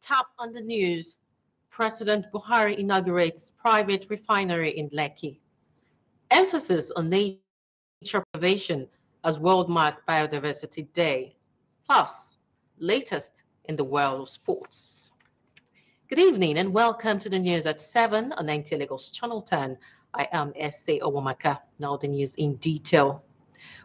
Top on the news. President Buhari inaugurates private refinery in Lekki. Emphasis on nature preservation as World Mark Biodiversity Day. Plus, latest in the world of sports. Good evening and welcome to the news at 7 on 90 Lagos Channel 10. I am S.A. Owamaka. Now the news in detail.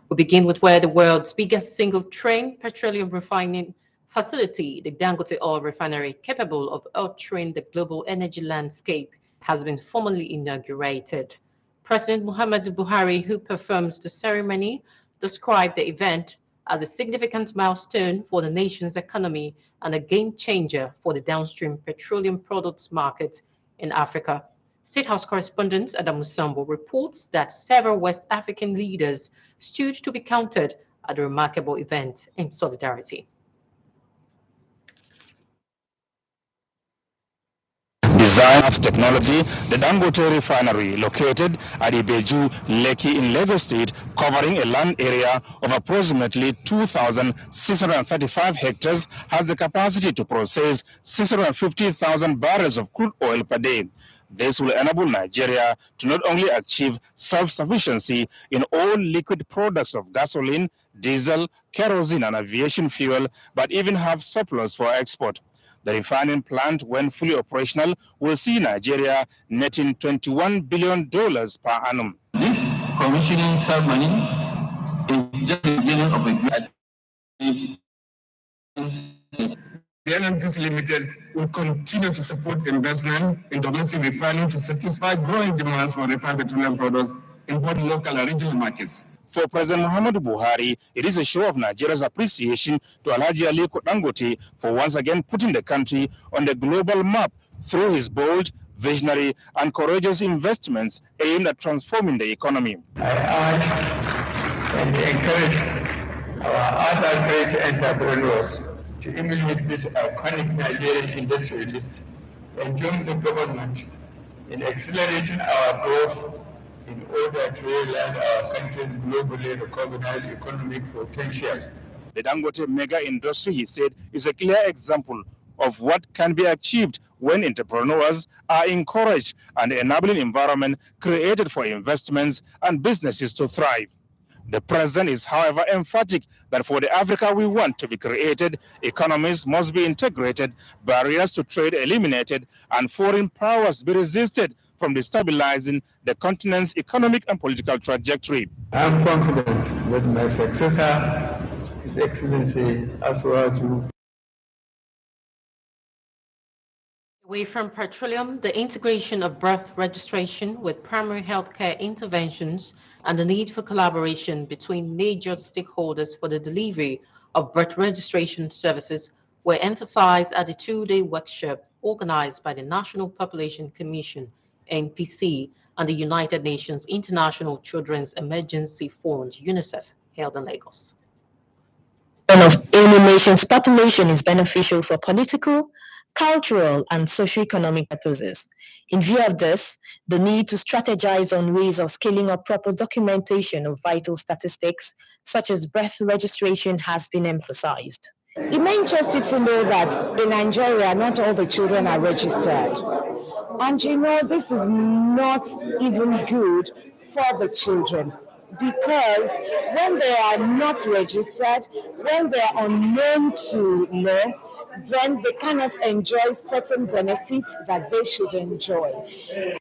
We begin with where the world's biggest single-train petroleum refining facility, the Dangote Oil Refinery, capable of altering the global energy landscape, has been formally inaugurated. President Muhammadu Buhari, who performs the ceremony, described the event as a significant milestone for the nation's economy and a game changer for the downstream petroleum products market in Africa. State House correspondent Adam Musambo reports that several West African leaders stood to be counted at the remarkable event in solidarity. Design of technology, the Dangote refinery located at Ibeju, Lekki in Lagos State, covering a land area of approximately 2,635 hectares, has the capacity to process 650,000 barrels of crude oil per day. This will enable Nigeria to not only achieve self-sufficiency in all liquid products of gasoline, diesel, kerosene and aviation fuel, but even have surplus for export. The refining plant, when fully operational, will see Nigeria netting $21 billion per annum. This commissioning ceremony is just the beginning of a great. The NNPC Limited will continue to support investment in domestic refining to satisfy growing demands for refined petroleum products in both local and regional markets. For President Muhammadu Buhari, it is a show of Nigeria's appreciation to Alhaji Aliko Dangote for once again putting the country on the global map through his bold, visionary, and courageous investments aimed at transforming the economy. I urge and encourage our other great entrepreneurs to emulate this iconic Nigerian industrialist and join the government in accelerating our growth in order to realize our country's globally recognized economic potential. The Dangote mega industry, he said, is a clear example of what can be achieved when entrepreneurs are encouraged and the enabling environment created for investments and businesses to thrive. The president is, however, emphatic that for the Africa we want to be created, economies must be integrated, barriers to trade eliminated, and foreign powers be resisted from destabilizing the continent's economic and political trajectory. I am confident that my successor, His Excellency Aswaju. Away from petroleum, the integration of birth registration with primary healthcare interventions and the need for collaboration between major stakeholders for the delivery of birth registration services were emphasized at the two-day workshop organized by the National Population Commission, NPC, and the United Nations International Children's Emergency Fund, UNICEF, held in Lagos. Of any nation's population is beneficial for political, cultural, and socio-economic purposes. In view of this, the need to strategize on ways of scaling up proper documentation of vital statistics, such as birth registration, has been emphasized. It may interest you to know that in Nigeria, not all the children are registered. And you know, this is not even good for the children, because when they are not registered, when they are unknown to law, then they cannot enjoy certain benefits that they should enjoy.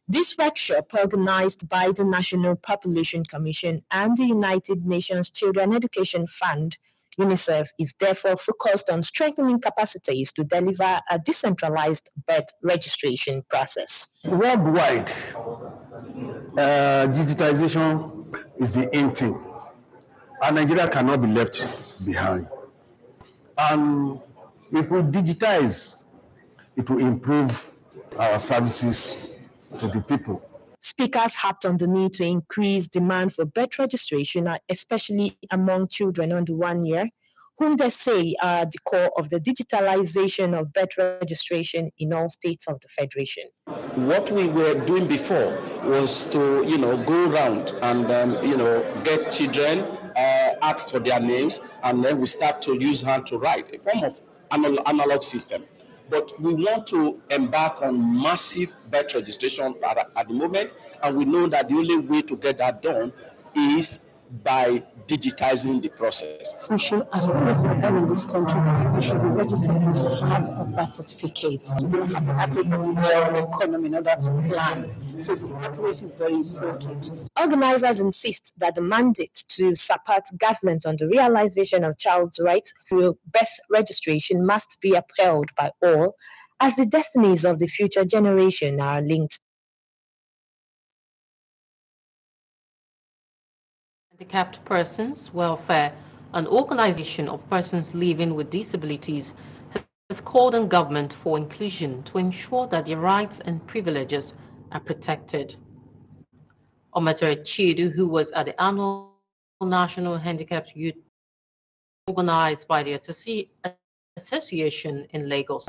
This workshop, organized by the National Population Commission and the United Nations Children Education Fund, UNICEF, is therefore focused on strengthening capacities to deliver a decentralized birth registration process. Worldwide, digitization is the in thing, and Nigeria cannot be left behind. And if we digitize it will improve our services to the people. Speakers harped on the need to increase demand for birth registration, especially among children under 1 year, whom they say are the core of the digitalization of birth registration in all states of the Federation. What we were doing before was to, go around and, get children, ask for their names, and then we start to use hand to write, a form of analog system. But we want to embark on massive birth registration at the moment, and we know that the only way to get that done is by digitizing the process. We should, as everyone in this country, we should be registered to have a birth certificate, to have agricultural economy in order to plan. So the accuracy is very important. Organizers insist that the mandate to support government on the realization of child's rights through birth registration must be upheld by all, as the destinies of the future generation are linked. Handicapped Persons Welfare, an organization of persons living with disabilities, has called on government for inclusion to ensure that their rights and privileges are protected. Ometere Chidu, who was at the annual National Handicapped Youth organized by the association in Lagos.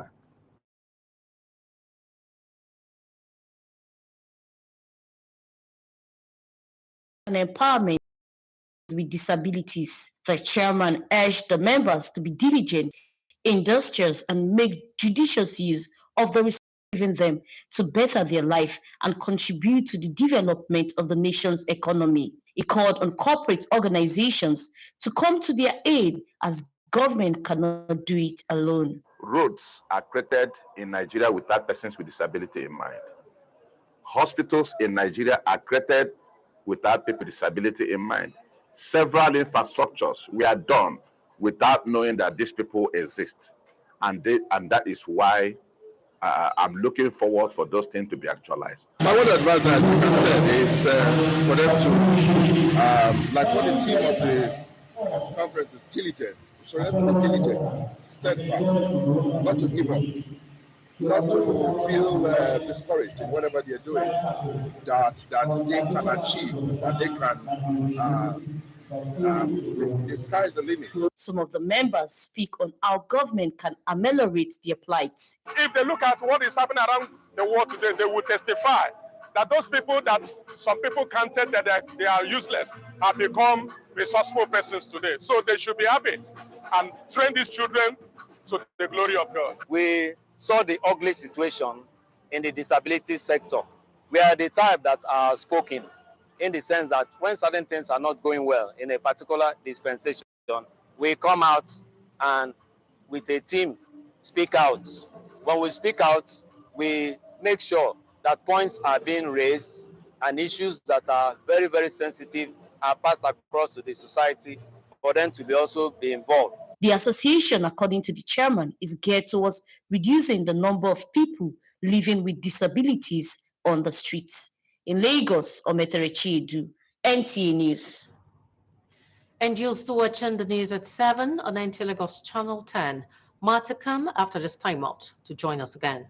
And empowerment with disabilities. The chairman urged the members to be diligent, industrious, and make judicious use of the resources given them to better their life and contribute to the development of the nation's economy. He called on corporate organizations to come to their aid, as government cannot do it alone. Roads are created in Nigeria without persons with disability in mind. Hospitals in Nigeria are created without people with disability in mind. Several infrastructures were done without knowing that these people exist. And that is why I'm looking forward for those things to be actualized. My one advice, as you said, is for them to, like what the theme of the conference is, diligent. So let them be diligent, steadfast, not to give up, not to feel discouraged in whatever they're doing, that they can achieve, that they can, the sky is the limit. Some of the members speak on how government can ameliorate their plight. If they look at what is happening around the world today, they will testify that those people that some people counted that they are useless have become resourceful persons today. So they should be happy and train these children to the glory of God. We saw the ugly situation in the disability sector. We are the type that are spoken, in the sense that when certain things are not going well in a particular dispensation, we come out and with a team speak out. When we speak out, we make sure that points are being raised and issues that are very, very sensitive are passed across to the society for them to be involved. The association, according to the chairman, is geared towards reducing the number of people living with disabilities on the streets. In Lagos, Ometere Chidu, NTA News. And you'll still watching the news at 7 on NT Lagos Channel 10. More to come after this time out to join us again.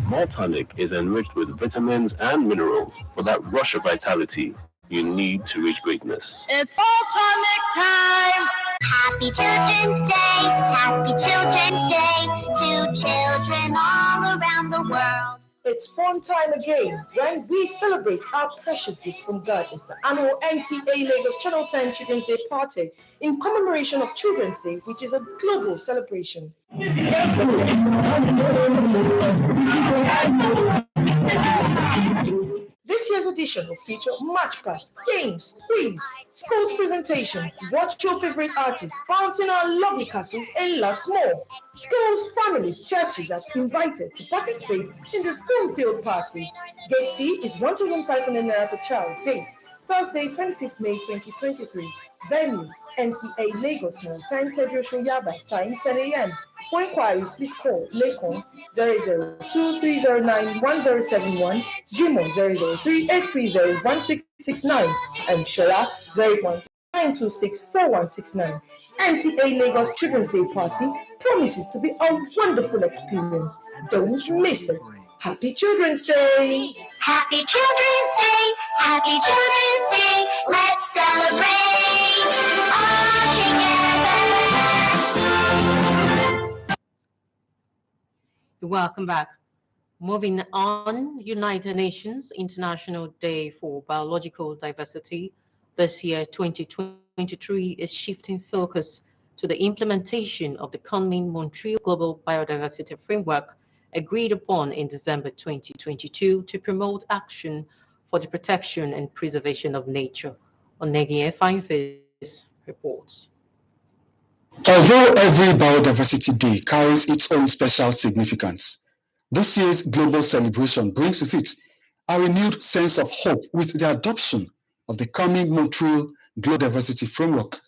Maltonic is enriched with vitamins and minerals for that rush of vitality you need to reach greatness. It's Maltonic time! Happy Children's Day! Happy Children's Day to children all around the world. It's fun time again when we celebrate our precious gifts from God. It's the annual NTA Lagos Channel 10 Children's Day Party in commemoration of Children's Day, which is a global celebration. This year's edition will feature match pass, games, quiz, schools presentation, watch your favorite artists, bouncing our lovely castles, and lots more. Schools, families, churches are invited to participate in the school field party. Gate fee is 1,500 naira per child. Date, Thursday, 25th May 2023. Venue, NTA Lagos Time Federation Yaba, time 10 a.m. For inquiries, please call Lakon 002-309-1071, Jimo 003-830-1669, and Shola 01926-4169. NTA Lagos Children's Day Party promises to be a wonderful experience. Don't miss it. Happy Children's Day! Happy Children's Day! Happy Children's Day! Let's celebrate all together! Welcome back. Moving on, United Nations International Day for Biological Diversity this year, 2023, is shifting focus to the implementation of the Kunming-Montreal Global Biodiversity Framework agreed upon in December 2022 to promote action for the protection and preservation of nature. Onegie Fineface reports. Although every Biodiversity Day carries its own special significance, this year's global celebration brings with it a renewed sense of hope with the adoption of the Kunming-Montreal Global Diversity Framework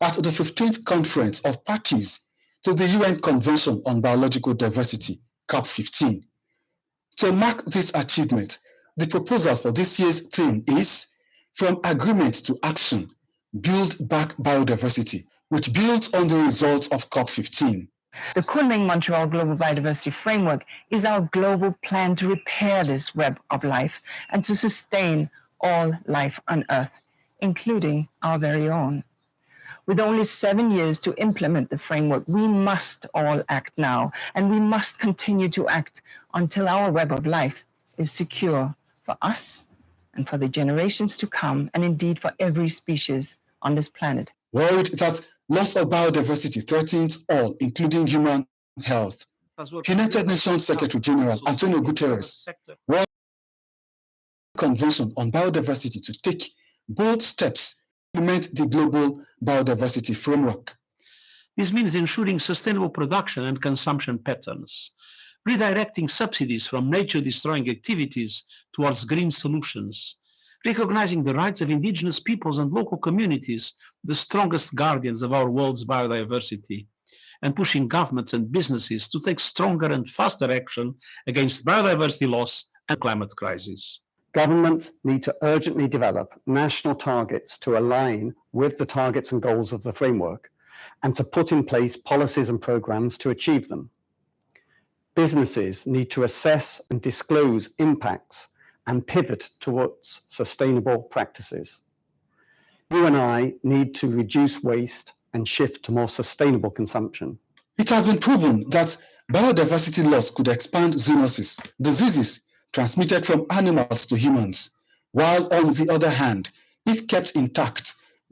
at the 15th Conference of Parties to the UN Convention on Biological Diversity, COP15. To mark this achievement, the proposal for this year's theme is From Agreement to Action, Build Back Biodiversity, which builds on the results of COP15. The Kunming-Montreal Global Biodiversity Framework is our global plan to repair this web of life and to sustain all life on Earth, including our very own. With only 7 years to implement the framework, we must all act now, and we must continue to act until our web of life is secure for us and for the generations to come, and indeed for every species on this planet. Worried that loss of biodiversity threatens all, including human health, United Nations Secretary General Antonio Guterres warned the Convention on Biodiversity to take bold steps to implement the Global Biodiversity Framework. This means ensuring sustainable production and consumption patterns, redirecting subsidies from nature-destroying activities towards green solutions, recognizing the rights of indigenous peoples and local communities, the strongest guardians of our world's biodiversity, and pushing governments and businesses to take stronger and faster action against biodiversity loss and climate crisis. Governments need to urgently develop national targets to align with the targets and goals of the framework, and to put in place policies and programs to achieve them. Businesses need to assess and disclose impacts and pivot towards sustainable practices. You and I need to reduce waste and shift to more sustainable consumption. It has been proven that biodiversity loss could expand zoonosis, diseases transmitted from animals to humans, while on the other hand, if kept intact,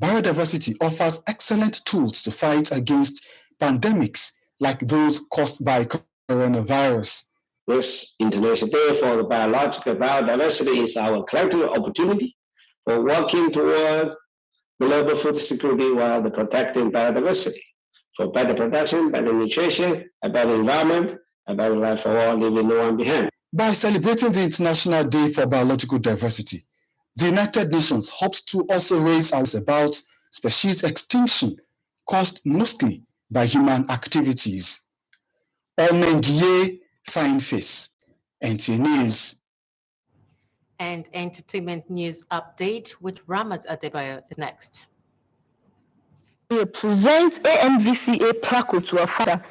biodiversity offers excellent tools to fight against pandemics like those caused by coronavirus. This International Day for Biological Biodiversity is our collective opportunity for working towards global food security while protecting biodiversity, for better production, better nutrition, a better environment, a better life for all, leaving no one behind. By celebrating the International Day for Biological Diversity, the United Nations hopes to also raise awareness about species extinction caused mostly by human activities. Omengie Fineface, NTA News. And entertainment news update with Ramat Adebayo is next. It presents AMVCA Praku to her father.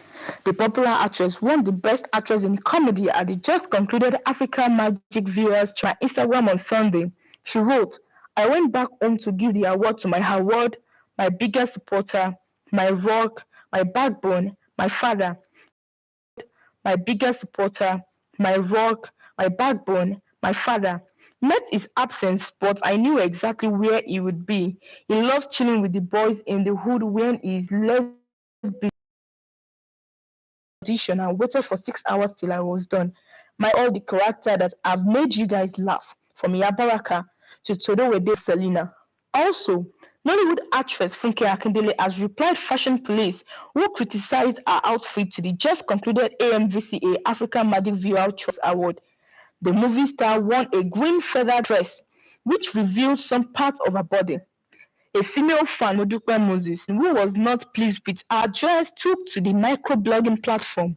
The popular actress won the Best Actress in Comedy at the just concluded Africa Magic Viewers Trial Instagram on Sunday. She wrote, "I went back home to give the award to my award, my biggest supporter, my rock, my backbone, my father. My biggest supporter, my rock, my backbone, my father. Met his absence, but I knew exactly where he would be. He loves chilling with the boys in the hood when he's less busy. Audition and waited for 6 hours till I was done. My all the character that I've made you guys laugh, from Yabaraka to Todowede Selena. Also, Nollywood actress Funke Akindele has replied Fashion Police, who criticized her outfit to the just concluded AMVCA African Magic Viewer Choice Award. The movie star won a green feather dress, which reveals some parts of her body. A female fan, Modupe Moses, who was not pleased with her dress, took to the microblogging platform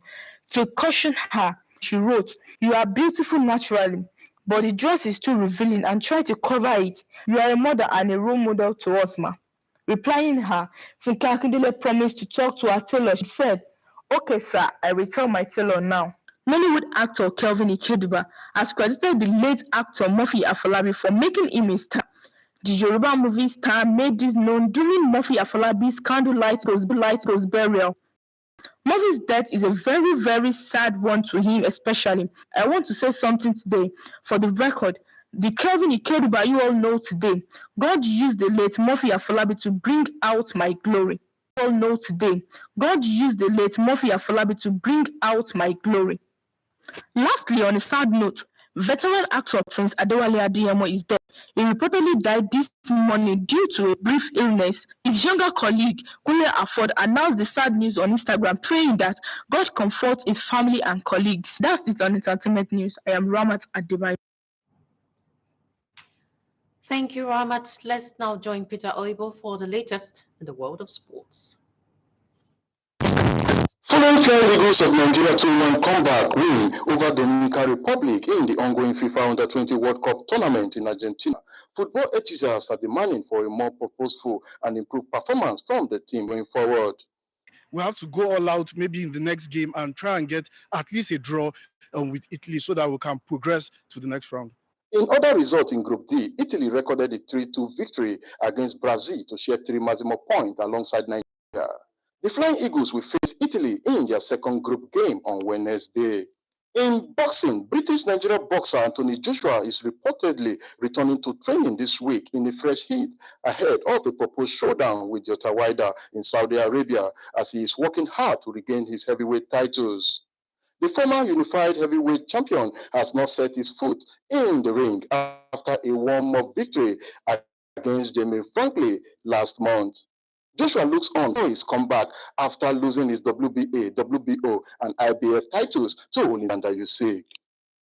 to caution her. She wrote, "You are beautiful naturally, but the dress is too revealing and try to cover it. You are a mother and a role model to us, ma." Replying her, Funke Akindele promised to talk to her tailor. She said, "Okay, sir, I will tell my tailor now." Nollywood actor Kelvin Ikeduba has credited the late actor Murphy Afolabi for making him a star. The Yoruba movie star made this known during Murphy Afolabi's candlelight burial. Murphy's death is a very, very sad one to him especially. I want to say something today. For the record, the Kelvin Ikeduba you all know today, God used the late Murphy Afolabi to bring out my glory. You all know today, God used the late Murphy Afolabi to bring out my glory. Lastly, on a sad note, veteran actor Prince Adewale Adeyemo is dead. He reportedly died this morning due to a brief illness. His younger colleague, Kunle Afod, announced the sad news on Instagram, praying that God comfort his family and colleagues. That's it on Entertainment News. I am Ramat Adebayo. Thank you, Ramat. Let's now join Peter Oibo for the latest in the world of sports. Following Flying Eagles of Nigeria 2-1 comeback win over Dominican Republic in the ongoing FIFA Under-20 World Cup tournament in Argentina, football enthusiasts are demanding for a more purposeful and improved performance from the team going forward. We have to go all out maybe in the next game and try and get at least a draw with Italy so that we can progress to the next round. In other results in Group D, Italy recorded a 3-2 victory against Brazil to share 3 maximum points alongside Nigeria. The Flying Eagles will face Italy in their second group game on Wednesday. In boxing, British Nigeria boxer Anthony Joshua is reportedly returning to training this week in a fresh heat ahead of a proposed showdown with Jota Wilder in Saudi Arabia as he is working hard to regain his heavyweight titles. The former unified heavyweight champion has not set his foot in the ring after a warm-up victory against Jamie Franklin last month. Joshua looks on to his comeback after losing his WBA, WBO, and IBF titles to Alexander Usyk.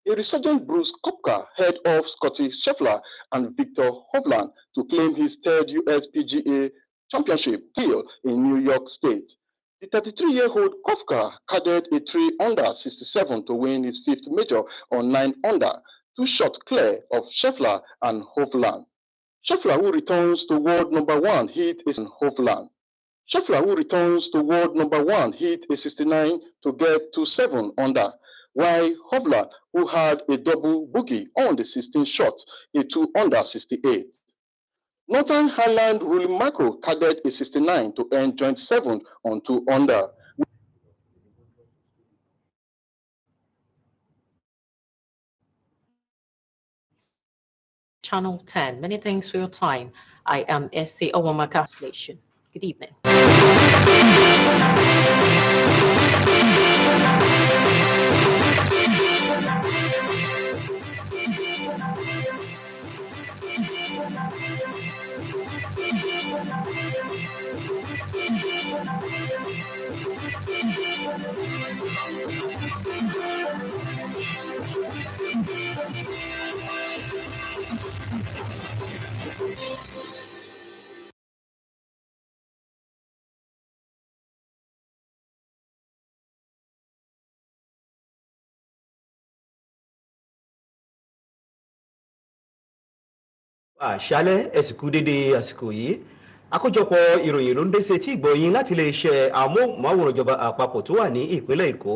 A resurgent Bruce Koepka head off Scotty Scheffler and Victor Hovland to claim his third USPGA championship title in New York State. The 33-year-old Koepka carded a 3-under 67 to win his 5th major on 9-under, 2 shots clear of Scheffler and Hovland. Scheffler, who returns to world number 1, hit a Hovland. Scheffler, who returns to world number 1, hit a 69 to get to 7-under, while Hovland, who had a double bogey on the 16th shot, a 2-under 68. Northern Ireland Ruling Michael carded a 69 to end joint 7 on 2-under. Channel 10. Many thanks for your time. I am S.C. Owamaka Station. Good evening. àṣálẹ́ ẹ̀sìnkú dédé àsìkò yìí àkójọpọ̀ ìròyìn ló ń dé sétí ìgbọ̀yìn láti iléeṣẹ́ amóhùnmáwòrán ìjọba àpapọ̀ tó wà ní ìpínlẹ̀ Èkó.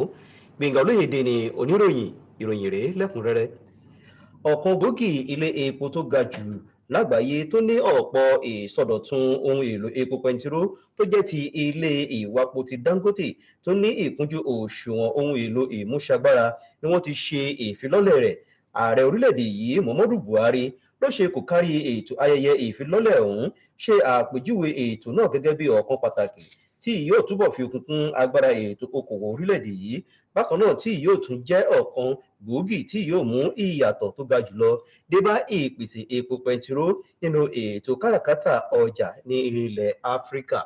Gbẹ̀ngà Olóyèdè ni oníròyìn. Ìròyìn rèé lẹ́kùnrẹ́rẹ́. Ọ̀kan gbòógì ilé epo tó ga jù lágbàáyé tó ní ọ̀pọ̀ ìsọdọ̀tun ohun èlò epo pẹntiró tó jẹ́ ti ilé ìwápo ti Dangote tó ní ìkúnjú òṣùwọ̀n ohun èlò ìmúṣagbára ni wọ́n ti ṣe ìfilọ́lẹ̀ rẹ̀. Ààrẹ orílẹ̀-èdè yìí Muhammadu Buhari ló ṣe kò kárí ètò ayẹyẹ ìfilọ́lẹ̀ ọ̀hún, ṣe àpèjúwe ètò náà gẹ́gẹ́ bí ọ̀kan pàtàkì tí yóò túbọ̀ fi okun kún agbára ètò okòwò orílẹ̀-èdè yìí, bákan náà tí yóò tún jẹ́ ọ̀kan gbòógì tí yóò mú ìyàtọ̀ tó ga jùlọ dé bá ìpèsè epo pẹntiró nínú ètò káràkátà ọjà ní ilẹ̀ Áfíríkà.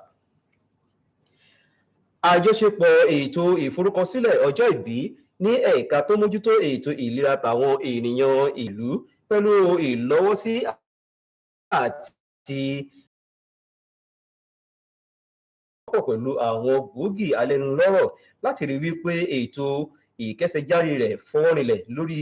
Àjọṣepọ̀ ètò ìforúkọsílẹ̀ ọjọ́ ìbí ní ẹ̀ka tó mójútó ètò ìlera tàwọn ènìyàn ìlú pẹ̀lú ìlọ́wọ́sí àti pọ̀ pẹ̀lú àwọn gbòógì alẹ́nulọ́rọ̀ láti rí wípé ètò ìkẹsẹ̀járí rẹ̀ fọwọ́rinlẹ̀ lórí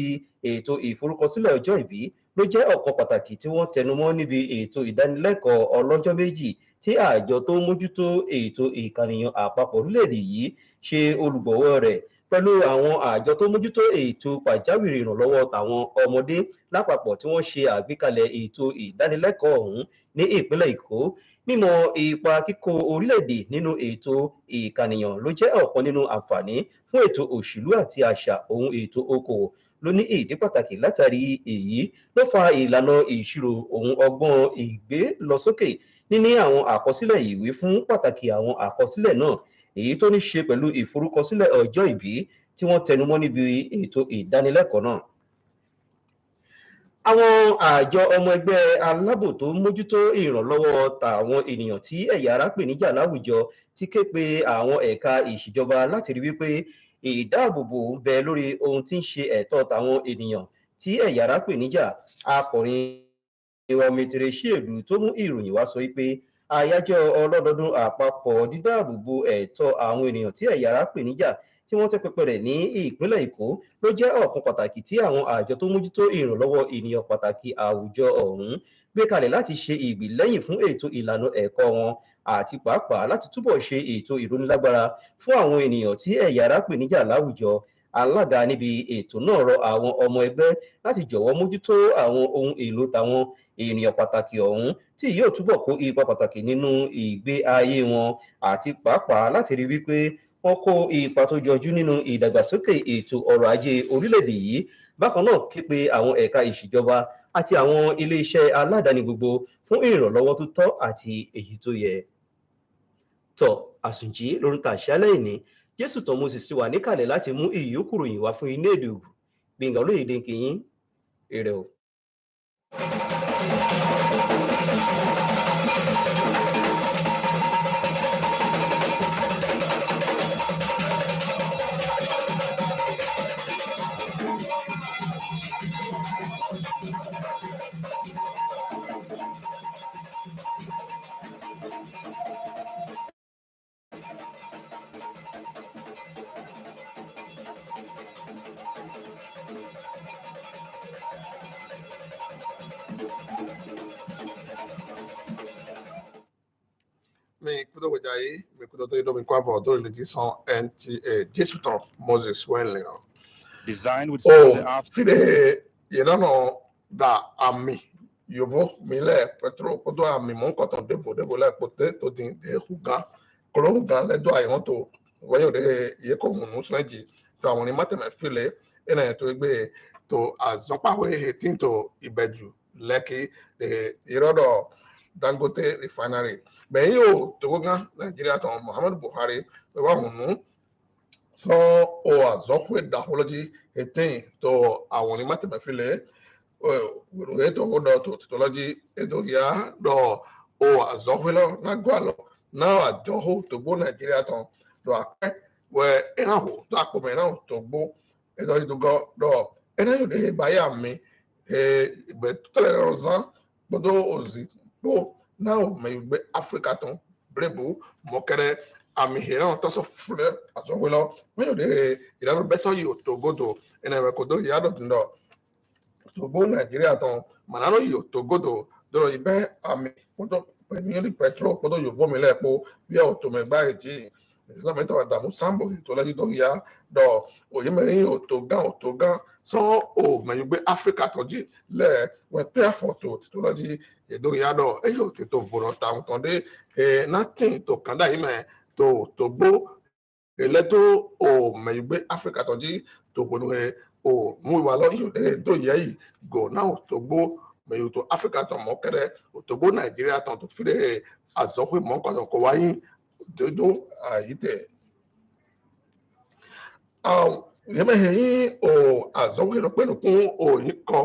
ètò ìforúkọsílẹ̀ ọjọ́ ìbí ló jẹ́ ọ̀kan pàtàkì tí wọ́n tẹnumọ́ níbi ètò ìdánilẹ́kọ̀ọ́ ọlọ́jọ́ méjì tí àjọ tó mójútó ètò ìkànìyàn àpapọ̀ orílẹ̀-èdè yìí ṣe olùgbọ̀wọ́ rẹ̀ pẹ̀lú àwọn àjọ tó mójútó ètò pàjáwìrì ìrànlọ́wọ́ tàwọn ọmọdé lápapọ̀ tí wọ́n ṣe àgbékalẹ̀ ètò ìdánilẹ́kọ̀ọ́ ọ̀hún ní ìpínlẹ̀ Èkó. Mímọ̀ ipa kíkó orílẹ̀-èdè nínú ètò ìkànìyàn ló jẹ́ ọ̀kan nínú àǹfààní fún ètò òṣèlú àti àṣà ohun ètò okòwò ló ní ìdí pàtàkì látàrí èyí ló fa ìlànà ìṣirò ohun ọgbọ́n ìgbé lọ sókè níní àwọn àkọsílẹ̀ ìwé fún pàtàkì àwọn àkọsílẹ̀ náà èyí tó ní ṣe pẹ̀lú ìforúkọsílẹ̀ ọjọ́ ìbí tí wọ́n tẹnumọ́ níbi ètò ìdánilẹ́kọ̀ọ́ náà. Àwọn àjọ ọmọ ẹgbẹ́ aláàbò tó mójútó ìrànlọ́wọ́ tàwọn ènìyàn tí ẹ̀yà ara pè níjà láwùjọ ti ké pe àwọn ẹ̀ka ìṣèjọba láti rí wípé ìdáàbòbò ń bẹ lórí ohun tí ń ṣe ẹ̀tọ́ tàwọn ènìyàn tí ẹ̀yà ara pè níjà. Akọ̀rin ìwà mètèrè ṣèlú tó mú ìròyìn wá sọ wípé àyájọ́ ọlọ́dọọdún àpapọ̀ dídáàbòbò ẹ̀tọ́ àwọn ènìyàn tí ẹ̀yà ara pè níjà tí wọ́n tẹ́ pẹpẹ rẹ̀ ní ìpínlẹ̀ Èkó ló jẹ́ ọ̀kan pàtàkì tí àwọn àjọ tó mójútó ìrànlọ́wọ́ ènìyàn pàtàkì àwùjọ ọ̀hún gbé kalẹ̀ láti ṣe ìgbìlẹ́yìn fún ètò ìlànà ẹ̀kọ́ wọn àti pàápàá láti túbọ̀ ṣe ètò ìrónilágbára fún àwọn ènìyàn tí ẹ̀yà ara pè níjà láwùjọ. Alága níbi ètò náà rọ àwọn ọmọ ẹgbẹ́ láti jọ̀wọ́ mójútó àwọn ohun èlò tàwọn ènìyàn pàtàkì ọ̀hún tí yóò túbọ̀ kó ipa pàtàkì nínú ìgbé ayé wọn àti pàápàá láti rí wípé wọ́n kó ipa tó jọjú nínú ìdàgbàsókè ètò ọrọ̀ ajé orílẹ̀-èdè yìí. Bákan náà ké pe àwọn ẹ̀ka ìṣèjọba àti àwọn ilé-iṣẹ́ aládàáni gbogbo fún ìrànlọ́wọ́ tó tọ́ àti èyí tó yẹ. Tọ́ Àsùnjí lórúkọ àṣálẹ́ ìní Jésù tán Moses ti wà níkàlẹ̀ láti mú ìyókù ròyìn wá fún iná èdè ògùn Gbénga Olóyèdè kìyín èrè o. Mais kudo wajayi mais kudo to do mi kwa bo do le disant NTA disputant Moses Wenling. Designed with some of the after. No da ami yobo mile petro kodo ami mon koton debo le pote to din de huga kolon gan le do ayon to wayo de ye ko munu sanji to àwọn ni mateme file ena to egbe to azopa we hetin to ibeju leki de irodo Dangote refinery bẹ́ẹ̀ yóò tó gán Nàìjíríà tán Muhammadu Buhari pẹ̀lú àwọn sọ ọ àzọ́pọ̀ ìdáhọ́lọ́jì ètè tó àwọn onímọ̀tẹ̀mẹ́fìlẹ̀ wẹ̀rọ ètò ọ̀dọ̀ tó tìtọ́lọ́jì ètò ìyá dọ̀ ọ àzọ́pọ̀ lọ nágbà lọ náà àjọhó tó gbó Nàìjíríà tán dọ̀ àpẹ́ wẹ̀ ẹ̀hánwó tó àpòmọ̀ ẹ̀hánwó tó gbó ètò ìdúgọ́ dọ̀ ẹ̀hánwó yóò dé báyà mi ìgbẹ́ tọ́lẹ̀ ọ̀zán gbọ́dọ̀ òzì gbó náà mẹ̀gbẹ́ Áfíríkà tán brèbù mọ̀kẹ́rẹ́ àmì ìhìrán tọ́sọ̀ fúlẹ̀ àzọ́wélọ́ wọ́n yóò dé ìdáná bẹ́sọ̀ yìí òtógódò ẹ̀nà ẹ̀kọ́dọ̀ ìyádọ̀ dùndọ̀ tògbó Nàìjíríà tán mànánà yìí òtógódò dọ̀rọ̀ ìbẹ́ àmì kótó pẹ̀lú pẹ̀tró kótó yóò fọ́ mi lẹ́ẹ̀pọ̀ bí ọ̀tọ̀mẹ̀gbá èjì ìsìlámẹ́tọ̀ àdàmú sáàmbò ìtọ́lẹ́jú tó yá dọ̀ òyìnbẹ̀yìn òtógán sọ òmẹ̀yìngbé Áfíríkà tọ́jú lẹ̀ wẹ̀pẹ́ àfọ̀tò ìtọ́lẹ́jú èdò yàdọ̀ ẹ̀yọ̀ tètò bọ̀rọ̀ tàwọn tán dé nàtìn tó kàndá yìí mẹ́ tó gbó ẹlẹ́tò òmẹ̀yìngbé Áfíríkà tọ́jú tó gbónú ẹ̀ mú ìwà lọ yìí tó yẹ yìí gò náà tó gbó mẹ̀yìn tó Áfíríkà tán mọ́kẹ́rẹ́ tó gbó Nàìjíríà tán tó fi dé àzọ́pẹ́ mọ́kànlá kọ́ wáyé dodo ayite yẹmẹhẹyìn azọwọlọ pẹ̀lú kún òyìn kọ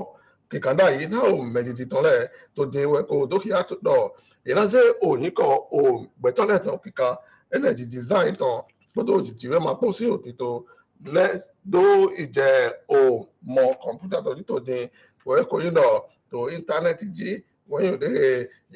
kìkàndá yìí náà ò mẹjìdì tán lẹ tó di wẹkọ dókítà tó dọ ìlànà òyìn kọ ò gbẹtọlẹ tán kíkà ẹnẹjì design tán gbọ́dọ̀ òjijì rẹ máa pọ̀ sí òtítọ́ lẹ dó ìjẹ ò mọ kọ̀mpútà tó tó di wẹkọ yìí náà tó íńtánẹ́ẹ̀tì jí wọ́n yóò dé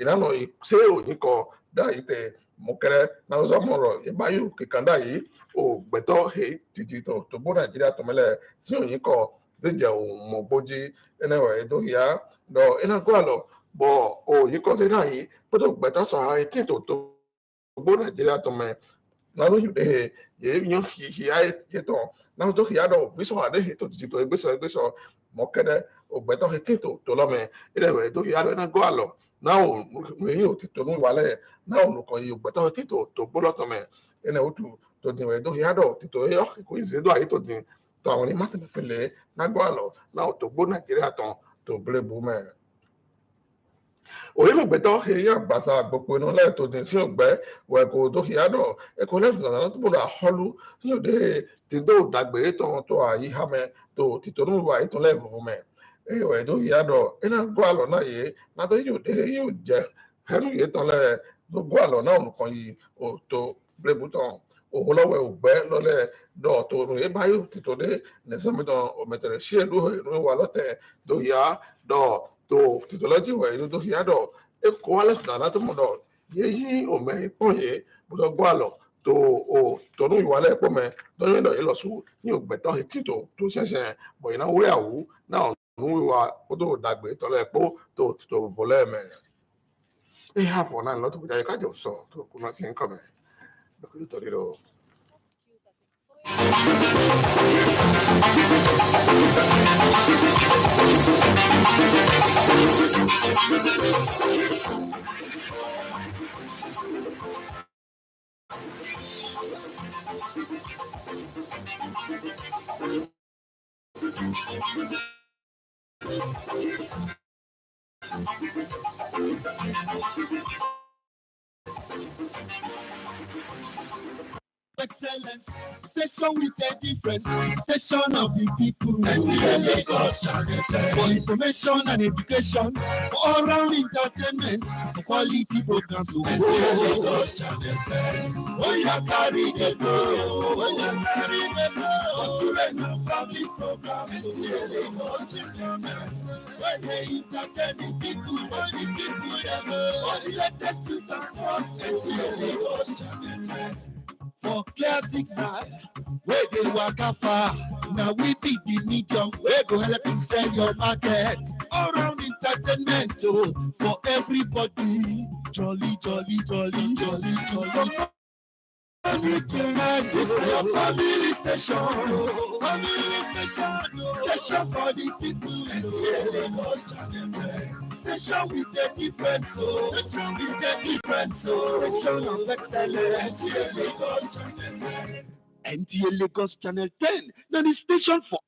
ìlànà ìṣe òyìn kọ dá yìí tẹ mokere na uzo moro ibayu kikanda yi o gbeto he titi to bo Nigeria to mele si oyin ko deje o mo boji enewe do ya do ina go alo bo o yi ko se na yi bo gbeto so ha ti to bo Nigeria to me na do yu de ye nyo hi ai ye to na do ya do bi so ha de he to titi to egbeso mokere o gbeto he ti to lo me enewe do ya do na go alo na o me o ti to nu wale na o ko yi gbeto ti to bo lo to me ene otu to din we do ya do ti to yo ko ize do ayi to din to awon ni mate pele na go alo na o to gbo Nigeria ton to ble bu me oyi mo gbeto he ya gbasa gbogbo inu le to din si ogbe we ko do ya do e ko le na to bo na holu ti o de ti do dagbe to ayi ha me to ti to nu wa ito le bu me e we do ya do ina go alo na ye na to yu de yu je henu ye to le do go alo na o kan yi o to ble bu ton o lo we ogbe lo le do to nu e ba yu ti to de ne so mi don o metere si elu nu wa lo te do ya do to titology we do ya do e ko ala na to mo do ye yi o me pon ye bu do gbo alo to o to nu iwa le po me do yin do ye lo su ni o gbe to he tito to sese bo ina we awu na nu iwa o do dagbe to le po to bo le me e ha po na lo to ja ka jo so to ku na sin ko me do ku to ro Excellence, station with a difference, station of the people. Lagos Channel 10. For information and education, for all round entertainment, for quality programs. Lagos Channel 10. Oh, you carry the go. Oh, you carry the go. For children and family programs. Lagos Channel 10. When they entertain the people, for the people, for the latest news and sports. Lagos Channel 10. For clear signal, where they waka far. Now we be the medium, where go help you sell your market. All round entertainment, oh, for everybody. Jolly, jolly, jolly, jolly, jolly. Family station, station for the people. Station with a difference, station with a difference, station of excellence. NTA Lagos Channel 10, now the station for